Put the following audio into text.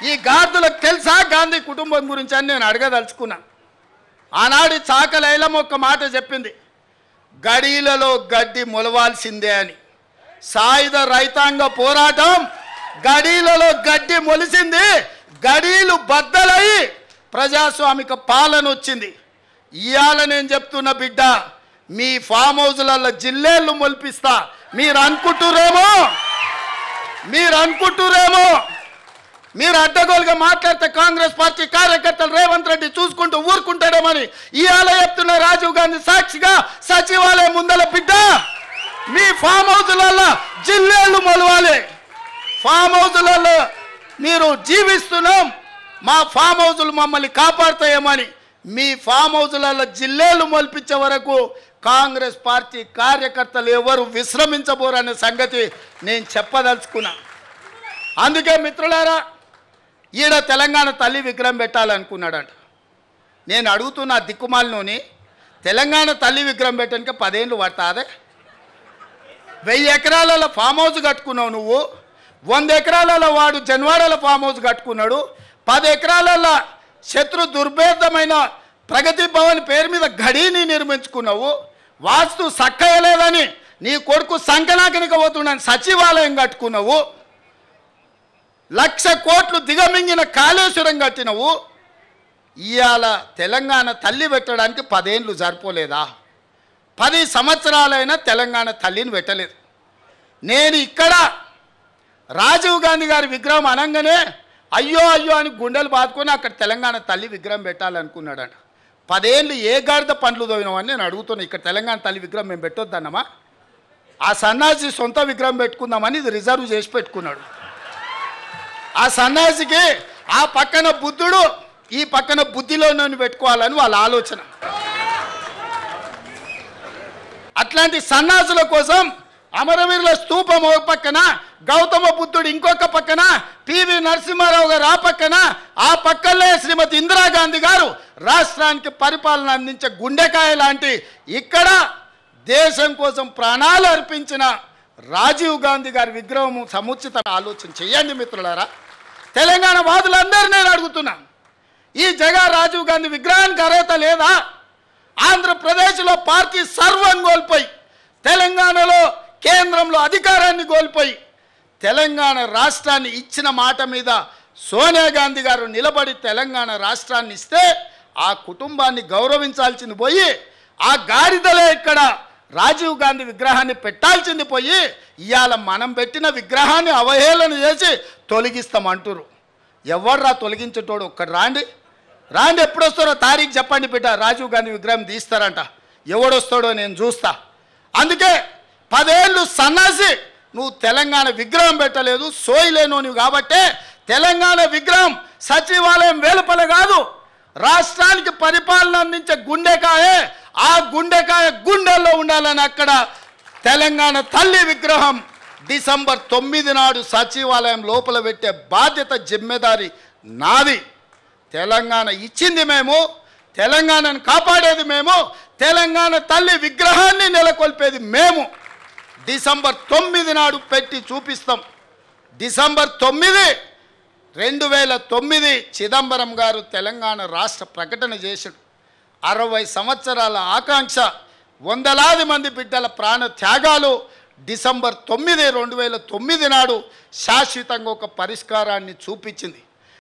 ఈ గార్దులకు తెలుసా గాంధీ కుటుంబం గురించి అని నేను అడగదలుచుకున్నా. ఆనాడు చాకలైలమ్మ ఒక మాట చెప్పింది, గడీలలో గడ్డి మొలవాల్సిందే అని. సాయుధ రైతాంగ పోరాటం గడీలలో గడ్డి మొలిసింది, గడీలు బద్దలై ప్రజాస్వామిక పాలన వచ్చింది. ఇవాళ నేను చెప్తున్న బిడ్డ, మీ ఫామ్ హౌస్లలో జిల్లేళ్ళు మొలిపిస్తా. మీరు అనుకుంటురేమో మీరు అడ్డగోలుగా మాట్లాడితే కాంగ్రెస్ పార్టీ కార్యకర్తలు రేవంత్ రెడ్డి చూసుకుంటూ ఊరుకుంటాడేమని ఇవాళ చెప్తున్న రాజీవ్ గాంధీ సాక్షిగా సచివాలయం ముందల బిడ్డ, మీ ఫామ్ హౌస్లలో జిల్లేళ్ళు మొలవాలి. ఫామ్ హౌస్లలో మీరు జీవిస్తున్నాం, మా ఫామ్ హౌస్లు మమ్మల్ని కాపాడుతాయేమని మీ ఫామ్ హౌస్లలో జిల్లేళ్ళు మొలిపించే వరకు కాంగ్రెస్ పార్టీ కార్యకర్తలు ఎవరు విశ్రమించబోరనే సంగతి నేను చెప్పదలుచుకున్నా. అందుకే మిత్రులారా, ఈడ తెలంగాణ తల్లి విగ్రహం పెట్టాలనుకున్నాడంట. నేను అడుగుతున్న దిక్కుమాలినోని, తెలంగాణ తల్లి విగ్రహం పెట్టడానికి 10 ఏళ్ళు పడుతుంది. 1000 ఎకరాలలో ఫామ్ హౌస్ కట్టుకున్నావు నువ్వు, 100 ఎకరాలలో వాడు జన్వాడల ఫామ్ హౌస్ కట్టుకున్నాడు, 10 ఎకరాలలో శత్రు దుర్భేదమైన ప్రగతి భవన్ పేరు మీద గడిని నిర్మించుకున్నావు. వాస్తు సక్కయలేదని నీ కొడుకు సంకనాకనికి పోతున్నాను సచివాలయం కట్టుకున్నావు. 1,00,000 కోట్లు దిగమింగిన కాళేశ్వరం కట్టినవు. ఇవాళ తెలంగాణ తల్లి పెట్టడానికి 10 ఏళ్ళు సరిపోలేదా? 10 సంవత్సరాలైనా తెలంగాణ తల్లిని పెట్టలేదు. నేను ఇక్కడ రాజీవ్ గాంధీ గారి విగ్రహం అనగానే అయ్యో అయ్యో అని గుండెలు బాదుకొని అక్కడ తెలంగాణ తల్లి విగ్రహం పెట్టాలనుకున్నాడట. 10 ఏళ్ళు ఏ గాడిద పండ్లు తోవినామని నేను అడుగుతున్నాను. ఇక్కడ తెలంగాణ తల్లి విగ్రహం మేము పెట్టొద్దన్నమా? ఆ సన్నాసి సొంత విగ్రహం పెట్టుకుందామని ఇది రిజర్వ్ చేసి పెట్టుకున్నాడు. ఆ సన్యాసికి ఆ పక్కన బుద్ధుడు, ఈ పక్కన బుద్ధిలోనూ పెట్టుకోవాలని వాళ్ళ ఆలోచన. అట్లాంటి సన్యాసుల కోసం అమరవీరుల స్తూపం ఒక పక్కన, గౌతమ బుద్ధుడు ఇంకొక పక్కన, పివి నరసింహారావు గారు ఆ పక్కన, ఆ పక్కనే శ్రీమతి ఇందిరాగాంధీ గారు రాష్ట్రానికి పరిపాలన అందించే గుండెకాయ లాంటి ఇక్కడ దేశం కోసం ప్రాణాలు అర్పించిన రాజీవ్ గాంధీ గారి విగ్రహం సముచిత ఆలోచన చేయండి మిత్రులారా. తెలంగాణ వాదులందరూ నేను అడుగుతున్నా, ఈ జగన్ రాజీవ్ గాంధీ విగ్రహానికి అర్హత లేదా? ఆంధ్రప్రదేశ్లో పార్టీ సర్వం కోల్పోయి, తెలంగాణలో కేంద్రంలో అధికారాన్ని కోల్పోయి, తెలంగాణ రాష్ట్రాన్ని ఇచ్చిన మాట మీద సోనియా గాంధీ గారు నిలబడి తెలంగాణ రాష్ట్రాన్ని ఇస్తే ఆ కుటుంబాన్ని గౌరవించాల్సింది పోయి, ఆ గాడిదలే ఇక్కడ రాజీవ్ గాంధీ విగ్రహాన్ని పెట్టాల్సింది పోయి ఇవాళ మనం పెట్టిన విగ్రహాన్ని అవహేళన చేసి తొలగిస్తామంటారు. ఎవర్రా తొలగించేటోడు? ఒక్కడు రాండి, ఎప్పుడు వస్తారో తారీఖు చెప్పండి బిడ్డ. రాజీవ్ గాంధీ విగ్రహం తీస్తారంట, ఎవడొస్తాడో నేను చూస్తా. అందుకే 10 ఏళ్ళు సన్నాసి నువ్వు తెలంగాణ విగ్రహం పెట్టలేదు, సోయిలేను నువ్వు కాబట్టే తెలంగాణ విగ్రహం సచివాలయం వెలుపల కాదు, రాష్ట్రానికి పరిపాలన అందించే గుండెకాయే, ఆ గుండెకాయ గుండెల్లో ఉండాలని అక్కడ తెలంగాణ తల్లి విగ్రహం డిసెంబర్ 9 నాడు సచివాలయం లోపల పెట్టే బాధ్యత జిమ్మెదారి నాది. తెలంగాణ ఇచ్చింది మేము, తెలంగాణను కాపాడేది మేము, తెలంగాణ తల్లి విగ్రహాన్ని నెలకొల్పేది మేము. డిసెంబర్ 9 నాడు పెట్టి చూపిస్తాం. డిసెంబర్ 9, 2009 చిదంబరం గారు తెలంగాణ రాష్ట్ర ప్రకటన చేశాడు. 60 సంవత్సరాల ఆకాంక్ష, వందలాది మంది బిడ్డల ప్రాణ త్యాగాలు డిసెంబర్ 9, 2009 నాడు శాశ్వతంగా ఒక పరిష్కారాన్ని చూపించింది.